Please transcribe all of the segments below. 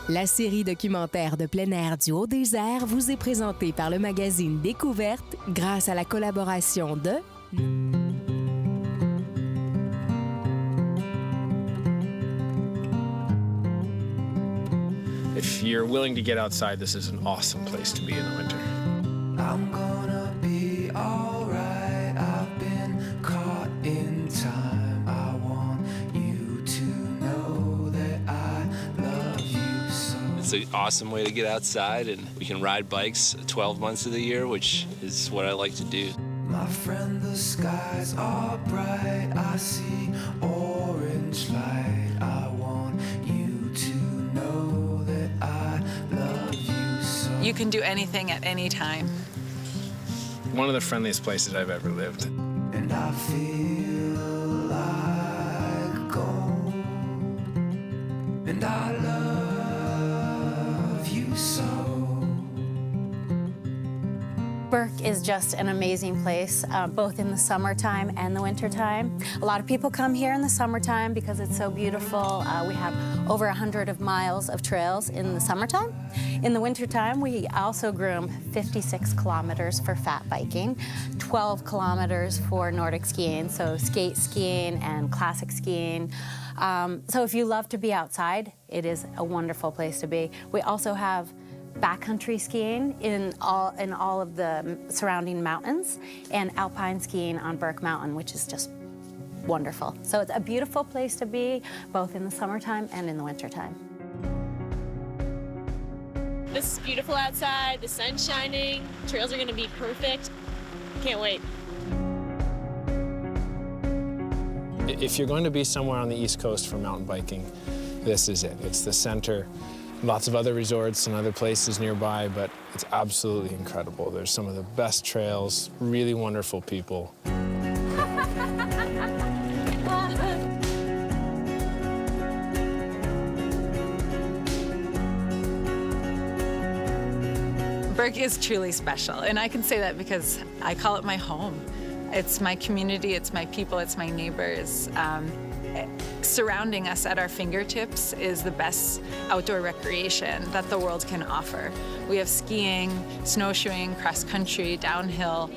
La série documentaire de plein air du Haut-Désert vous est présentée par le magazine Découverte grâce à la collaboration de... If you're willing to get outside, this is an awesome place to be in the winter. I'm gonna be alright. I've been caught in time. I want you to know that I love you so. It's an awesome way to get outside, and we can ride bikes 12 months of the year, which is what I like to do. My friend, the skies are bright. I see orange light. I want you to know that I love you so. You can do anything at any time. One of the friendliest places I've ever lived. And I feel like gold. And I love you so. Burke is just an amazing place, both in the summertime and the wintertime. A lot of people come here in the summertime because it's so beautiful. We have over 100 miles of trails in the summertime. In the wintertime, we also groom 56 kilometers for fat biking, 12 kilometers for Nordic skiing, so skate skiing and classic skiing. So if you love to be outside, it is a wonderful place to be. We also have backcountry skiing in all of the surrounding mountains, and alpine skiing on Burke Mountain, which is just wonderful. So it's a beautiful place to be, both in the summertime and in the wintertime. This is beautiful outside, the sun's shining, trails are gonna be perfect. Can't wait. If you're going to be somewhere on the East Coast for mountain biking, this is it. It's the center. Lots of other resorts and other places nearby, but it's absolutely incredible. There's some of the best trails, really wonderful people. Burke is truly special, and I can say that because I call it my home. It's my community, it's my people, it's my neighbors. Surrounding us at our fingertips is the best outdoor recreation that the world can offer. We have skiing, snowshoeing, cross-country, downhill,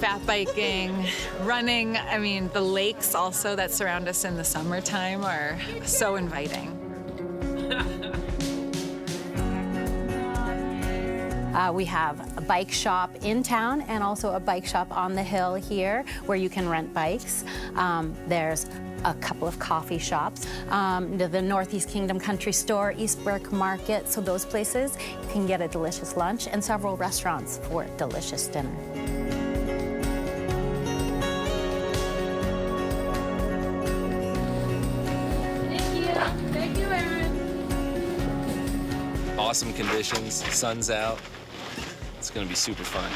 fat biking, running. I mean, the lakes also that surround us in the summertime are so inviting. We have a bike shop in town and also a bike shop on the hill here where you can rent bikes. There's a couple of coffee shops, the Northeast Kingdom Country Store, East Burke Market, so those places you can get a delicious lunch, and several restaurants for a delicious dinner. Thank you, Aaron. Awesome conditions, sun's out. It's gonna be super fun.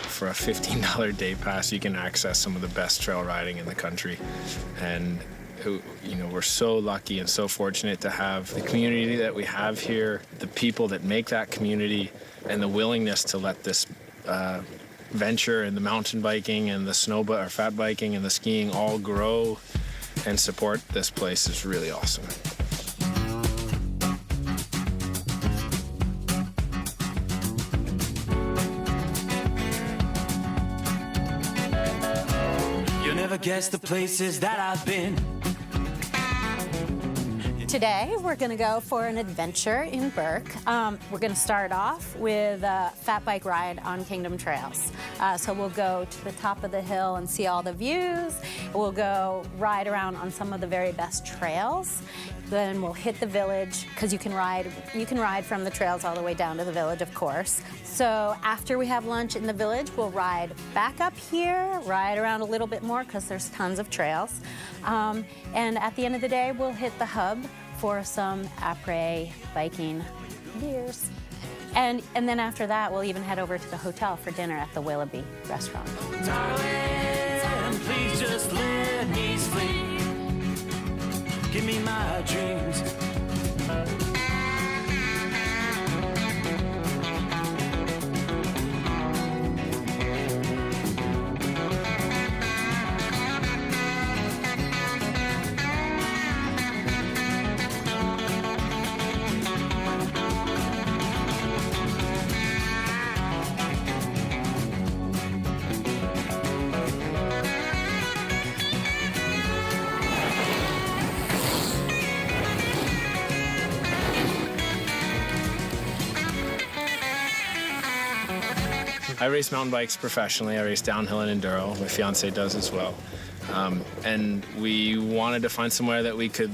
For a $15 day pass, you can access some of the best trail riding in the country. And you know, we're so lucky and so fortunate to have the community that we have here, the people that make that community, and the willingness to let this venture and the mountain biking and the or fat biking and the skiing all grow and support this place is really awesome. You'll never guess the places that I've been. Today, we're going to go for an adventure in Burke. We're going to start off with a fat bike ride on Kingdom Trails. So we'll go to the top of the hill and see all the views. We'll go ride around on some of the very best trails. Then we'll hit the village, because you can ride from the trails all the way down to the village, of course. So after we have lunch in the village, we'll ride back up here, ride around a little bit more, because there's tons of trails. And at the end of the day, we'll hit the hub for some après biking beers. And then after that, we'll even head over to the hotel for dinner at the Willoughby restaurant. Darling, please just let me sleep. Give me my dreams. I race mountain bikes professionally. I race downhill and enduro. My fiance does as well. And we wanted to find somewhere that we could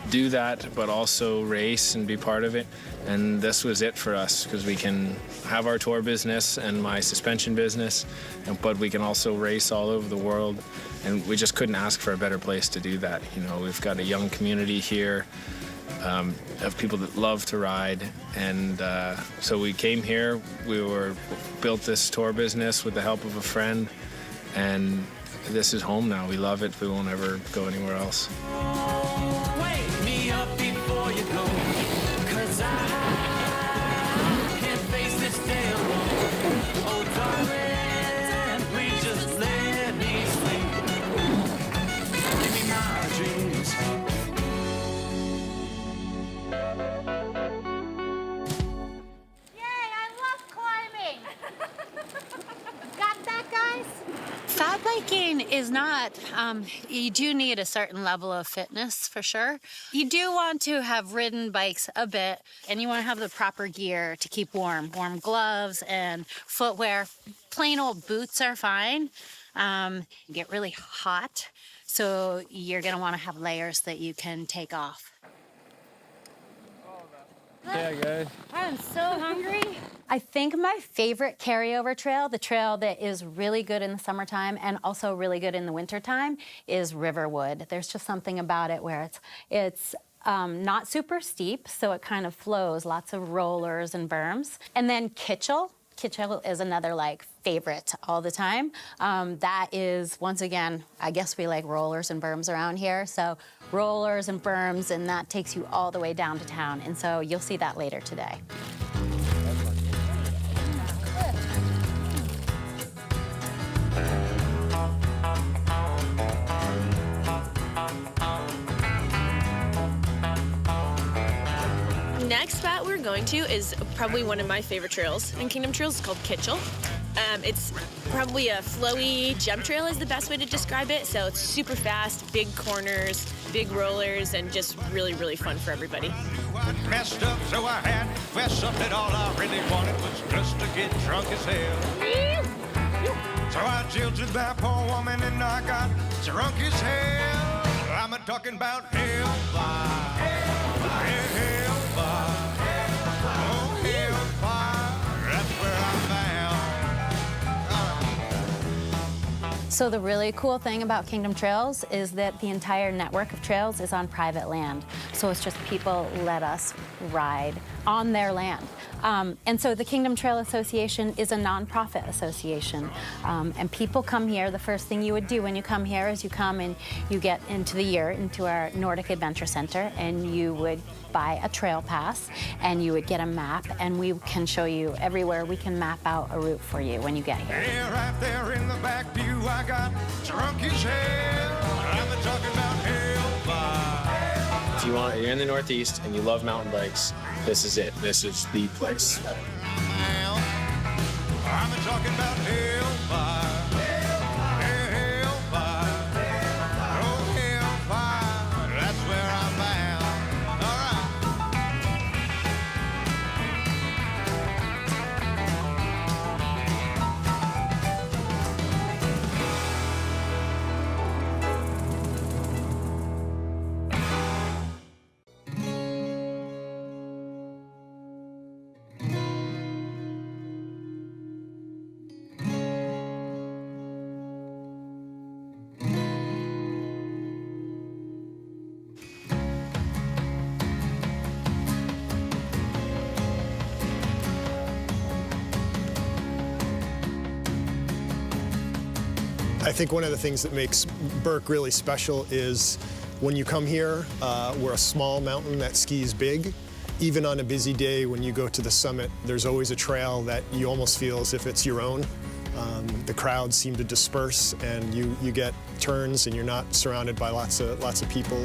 do that, but also race and be part of it. And this was it for us, because we can have our tour business and my suspension business, but we can also race all over the world. And we just couldn't ask for a better place to do that. You know, we've got a young community here of people that love to ride. And so we came here, built this tour business with the help of a friend, and this is home now. We love it. We won't ever go anywhere else. Wake me up before you go, 'cause I can't face this day alone. Oh, darling, please just let me sleep. Give me my dreams. Yay, I love climbing. Got that, guys? Fat biking is not, you do need a certain level of fitness for sure. You do want to have ridden bikes a bit, and you want to have the proper gear to keep warm. Warm gloves and footwear. Plain old boots are fine. You get really hot, so you're gonna want to have layers that you can take off. Yeah, guys. I'm so hungry. I think my favorite carryover trail, the trail that is really good in the summertime and also really good in the wintertime, is Riverwood. There's just something about it where it's not super steep, so it kind of flows, lots of rollers and berms. And then Kitchell. Kitchell is another favorite all the time. That is, once again, I guess we like rollers and berms around here. So rollers and berms, and that takes you all the way down to town. And so you'll see that later today. Next spot we're going to is probably one of my favorite trails in Kingdom Trails. It's called Kitchell. It's probably a flowy jump trail is the best way to describe it. So it's super fast, big corners, big rollers, and just really, really fun for everybody. I messed up, so I had to fess up that all I really wanted was just to get drunk as hell. So I jilted that poor woman and I got drunk as hell. I'm talking about hellfire. Hellfire. Oh, hellfire. That's where I'm bound. So the really cool thing about Kingdom Trails is that the entire network of trails is on private land. So it's just people let us ride on their land. And so the Kingdom Trail Association is a nonprofit association. And people come here. The first thing you would do when you come here is you come and you get into our Nordic Adventure Center, and you would buy a trail pass, and you would get a map, and we can show you everywhere. We can map out a route for you when you get here. Yeah, right there in the back view, I got drunk as hell. I'm talking about hellfire. If you're in the Northeast and you love mountain bikes, this is it. This is the place. I'm talking about hellfire. Hellfire. Oh, hellfire. That's where I'm bound. All right. I think one of the things that makes Burke really special is when you come here, we're a small mountain that skis big. Even on a busy day when you go to the summit, there's always a trail that you almost feel as if it's your own. The crowds seem to disperse, and you get turns, and you're not surrounded by lots of people.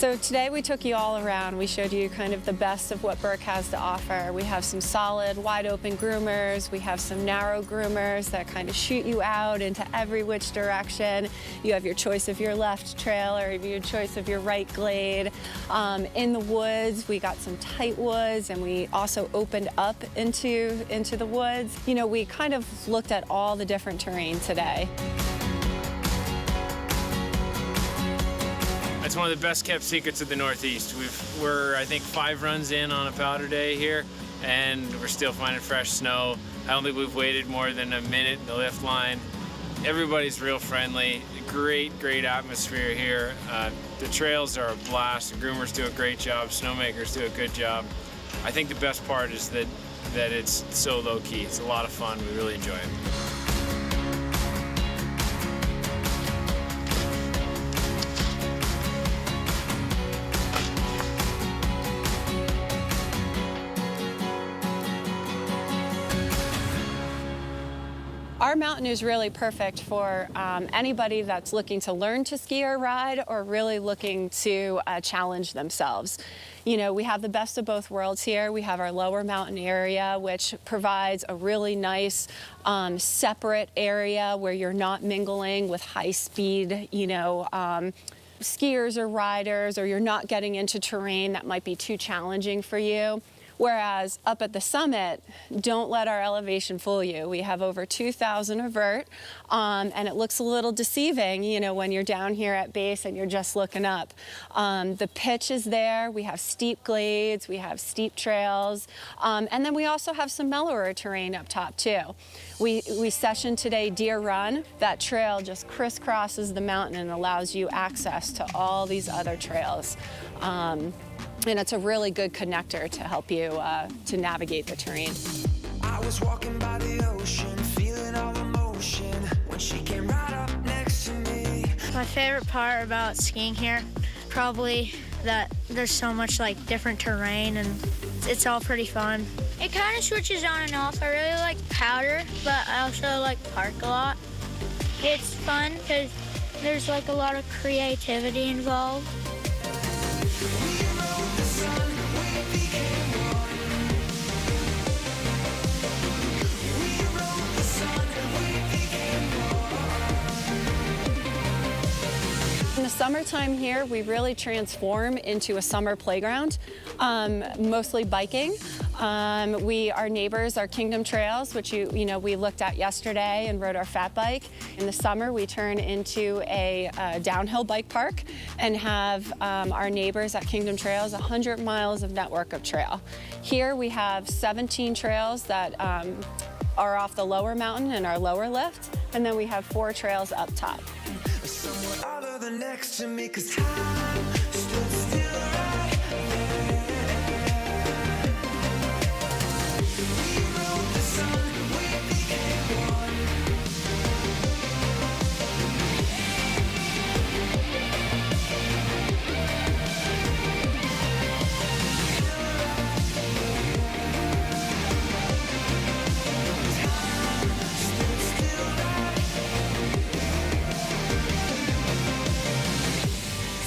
So today we took you all around. We showed you kind of the best of what Burke has to offer. We have some solid, wide open groomers. We have some narrow groomers that kind of shoot you out into every which direction. You have your choice of your left trail or your choice of your right glade. In the woods, we got some tight woods, and we also opened up into the woods. You know, we kind of looked at all the different terrain today. It's one of the best kept secrets of the Northeast. We're, I think, 5 runs in on a powder day here, and we're still finding fresh snow. I don't think we've waited more than a minute in the lift line. Everybody's real friendly. Great atmosphere here. The trails are a blast. The groomers do a great job. Snowmakers do a good job. I think the best part is that it's so low-key. It's a lot of fun. We really enjoy it. Our mountain is really perfect for anybody that's looking to learn to ski or ride, or really looking to challenge themselves. You know, we have the best of both worlds here. We have our lower mountain area, which provides a really nice separate area where you're not mingling with high speed, you know, skiers or riders, or you're not getting into terrain that might be too challenging for you. Whereas up at the summit, don't let our elevation fool you. We have over 2,000 of vert, and it looks a little deceiving, you know, when you're down here at base and you're just looking up. The pitch is there. We have steep glades, we have steep trails, and then we also have some mellower terrain up top too. We sessioned today Deer Run. That trail just crisscrosses the mountain and allows you access to all these other trails. And it's a really good connector to help you to navigate the terrain. I was walking by the ocean, feeling all emotion when she came right up next to me. My favorite part about skiing here, probably that there's so much like different terrain, and it's all pretty fun. It kind of switches on and off. I really like powder, but I also like park a lot. It's fun because there's like a lot of creativity involved. In the summertime here, we really transform into a summer playground, mostly biking. Our neighbors are Kingdom Trails, which you know we looked at yesterday and rode our fat bike. In the summer, we turn into a downhill bike park and have our neighbors at Kingdom Trails 100 miles of network of trail. Here we have 17 trails that are off the lower mountain and our lower lift, and then we have 4 trails up top. Someone other than next to me, 'cause time stood still right there. We rode the sun, we became one.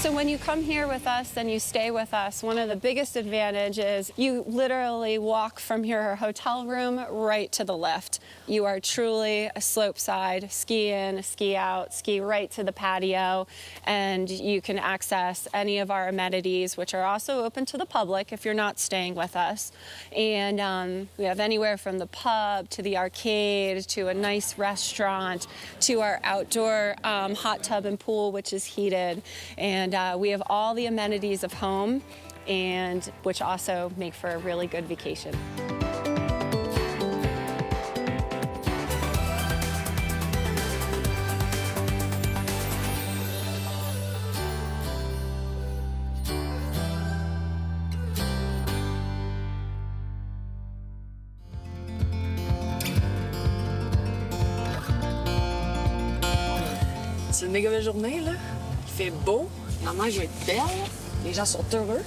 So when you come here with us and you stay with us, one of the biggest advantages is you literally walk from your hotel room right to the lift. You are truly a slope side, ski in, ski out, ski right to the patio, and you can access any of our amenities, which are also open to the public if you're not staying with us. And we have anywhere from the pub to the arcade to a nice restaurant to our outdoor hot tub and pool, which is heated. And we have all the amenities of home, and which also make for a really good vacation. C'est une méga belle journée, là. Il fait beau, la neige va être belle, les gens sont heureux.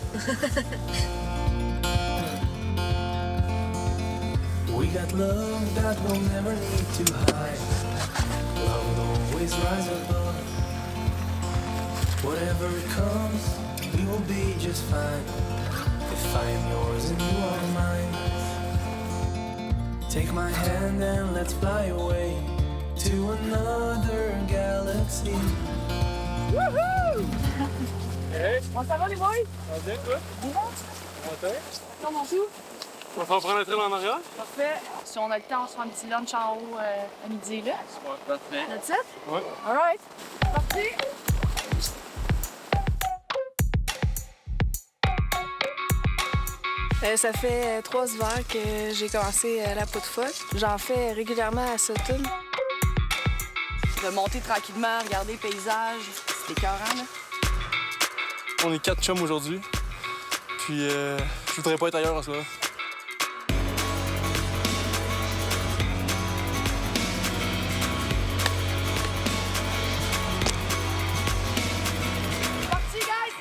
We got love that we'll never need to hide. Love will always rise above. Whatever comes, we will be just fine. If I am yours and you are mine. Take my hand and let's fly away to another galaxy. Wouhou! Hey! Comment ça va les boys? Ça va bien, toi? Bien. Comment tout? On va faire prendre un train en arrière? Parfait. Si on a le temps, on se fait un petit lunch en haut à midi, là. Super, parfait. That's it? Ouais. All right. Parti! Ça fait 3 hivers que j'ai commencé la peau de phoque. J'en fais régulièrement à Sutton. De monter tranquillement, regarder le paysage, c'est écœurant, là. On est 4 chums aujourd'hui, puis je voudrais pas être ailleurs en ce moment. Parti, guys!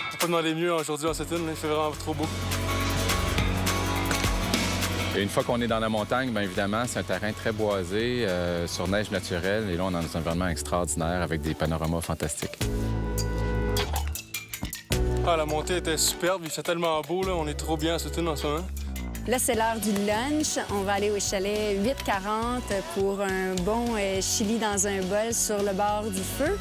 On peut pas demander mieux aujourd'hui en Sutton, il fait vraiment trop beau. Et une fois qu'on est dans la montagne, bien évidemment, c'est un terrain très boisé, sur neige naturelle. Et là, on est dans un environnement extraordinaire avec des panoramas fantastiques. Ah, la montée était superbe, il fait tellement beau, là. On est trop bien à Sutton en ce moment. Là, c'est l'heure du lunch. On va aller au chalet 840 pour un bon chili dans un bol sur le bord du feu.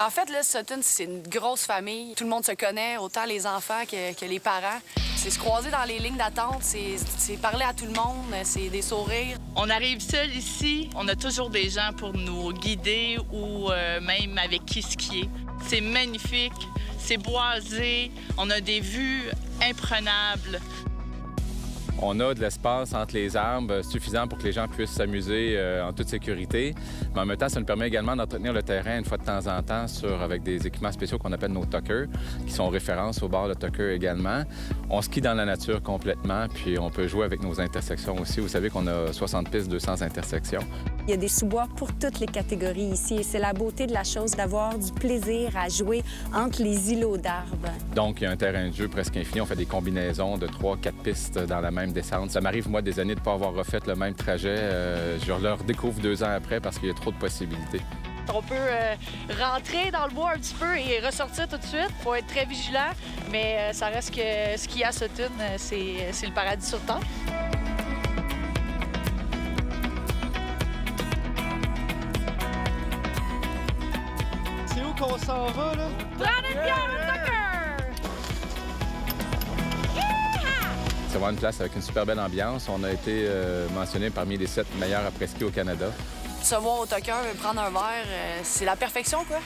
En fait, là, Sutton, c'est une grosse famille. Tout le monde se connaît, autant les enfants que les parents. C'est se croiser dans les lignes d'attente, c'est parler à tout le monde, c'est des sourires. On arrive seul ici, on a toujours des gens pour nous guider ou même avec qui skier. C'est magnifique, c'est boisé, on a des vues imprenables. On a de l'espace entre les arbres suffisant pour que les gens puissent s'amuser en toute sécurité. Mais en même temps, ça nous permet également d'entretenir le terrain une fois de temps en temps avec des équipements spéciaux qu'on appelle nos tuckers, qui sont références au bord de tucker également. On skie dans la nature complètement, puis on peut jouer avec nos intersections aussi. Vous savez qu'on a 60 pistes, 200 intersections. Il y a des sous-bois pour toutes les catégories ici. Et c'est la beauté de la chose d'avoir du plaisir à jouer entre les îlots d'arbres. Donc, il y a un terrain de jeu presque infini. On fait des combinaisons de 3-4 pistes dans la même descente. Ça m'arrive, moi, des années de ne pas avoir refait le même trajet. Je le redécouvre 2 ans après parce qu'il y a trop de possibilités. On peut rentrer dans le bois un petit peu et ressortir tout de suite. Il faut être très vigilant, mais ça reste que ce qu'il y a à Sutton, c'est le paradis sur Terre. C'est où qu'on s'en va, là? C'est vraiment une place avec une super belle ambiance. On a été mentionné parmi les 7 meilleurs après-ski au Canada. Se voir au tucker, prendre un verre, c'est la perfection, quoi.